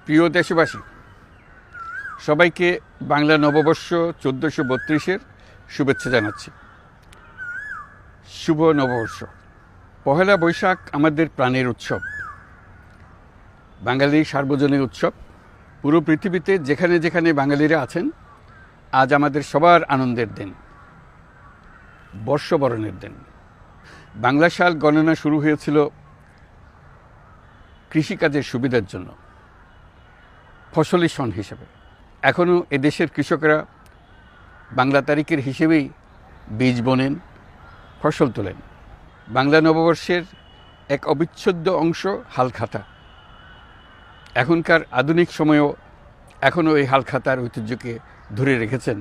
প্রিয় দেশবাসী, সবাইকে বাংলা নববর্ষ 1432-এর শুভেচ্ছা জানাচ্ছি। শুভ নববর্ষ। পহেলা বৈশাখ আমাদের প্রাণের উৎসব, বাঙালির সার্বজনীন উৎসব। পুরো পৃথিবীতে যেখানে যেখানে বাঙালিরা আছেন, আজ আমাদের সবার আনন্দের দিন, বর্ষবরণের দিন। বাংলা সাল গণনা শুরু হয়েছিল কৃষিকাজের সুবিধার জন্য, ফসলি সন হিসেবে। এখনও এদেশের কৃষকরা বাংলা তারিখের হিসেবেই বীজ বোনেন, ফসল তোলেন। বাংলা নববর্ষের এক অবিচ্ছেদ্য অংশ হালখাতা। এখনকার আধুনিক সময়েও এখনও এই হালখাতার ঐতিহ্যকে ধরে রেখেছেন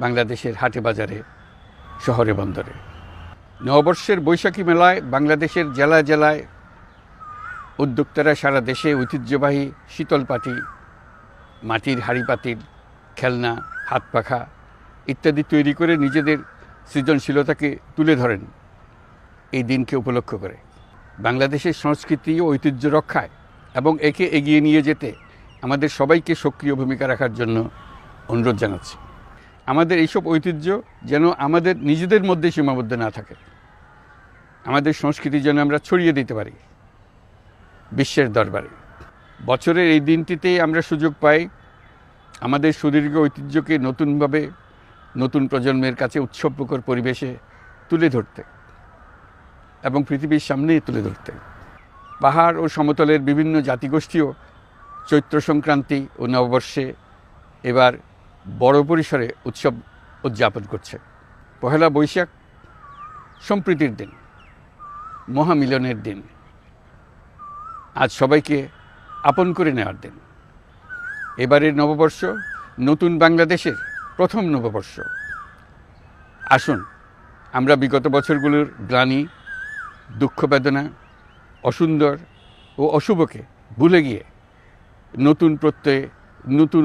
বাংলাদেশের হাটে বাজারে, শহরে বন্দরে। নববর্ষের বৈশাখী মেলায় বাংলাদেশের জেলায় জেলায় উদ্যোক্তারা সারা দেশে ঐতিহ্যবাহী শীতল পাটি, মাটির হাঁড়ি পাতিল, খেলনা, হাত পাখা ইত্যাদি তৈরি করে নিজেদের সৃজনশীলতাকে তুলে ধরেন এই দিনকে উপলক্ষ করে। বাংলাদেশের সংস্কৃতি ও ঐতিহ্য রক্ষায় এবং একে এগিয়ে নিয়ে যেতে আমাদের সবাইকে সক্রিয় ভূমিকা রাখার জন্য অনুরোধ জানাচ্ছি। আমাদের এইসব ঐতিহ্য যেন আমাদের নিজেদের মধ্যে সীমাবদ্ধ না থাকে, আমাদের সংস্কৃতি যেন আমরা ছড়িয়ে দিতে পারি বিশ্বের দরবারে। বছরের এই দিনটিতেই আমরা সুযোগ পাই আমাদের সুদীর্ঘ ঐতিহ্যকে নতুনভাবে নতুন প্রজন্মের কাছে উৎসবমুখর পরিবেশে তুলে ধরতে এবং পৃথিবীর সামনে তুলে ধরতে। পাহাড় ও সমতলের বিভিন্ন জাতিগোষ্ঠীও চৈত্র সংক্রান্তি ও নববর্ষে এবার বড় পরিসরে উৎসব উদযাপন করছে। পহেলা বৈশাখ সম্প্রীতির দিন, মহামিলনের দিন, আজ সবাইকে আপন করে নেওয়ার দিন। এবারের নববর্ষ নতুন বাংলাদেশের প্রথম নববর্ষ। আসুন আমরা বিগত বছরগুলোর গ্লানি, দুঃখ, বেদনা, অসুন্দর ও অশুভকে ভুলে গিয়ে নতুন প্রত্যয়ে নতুন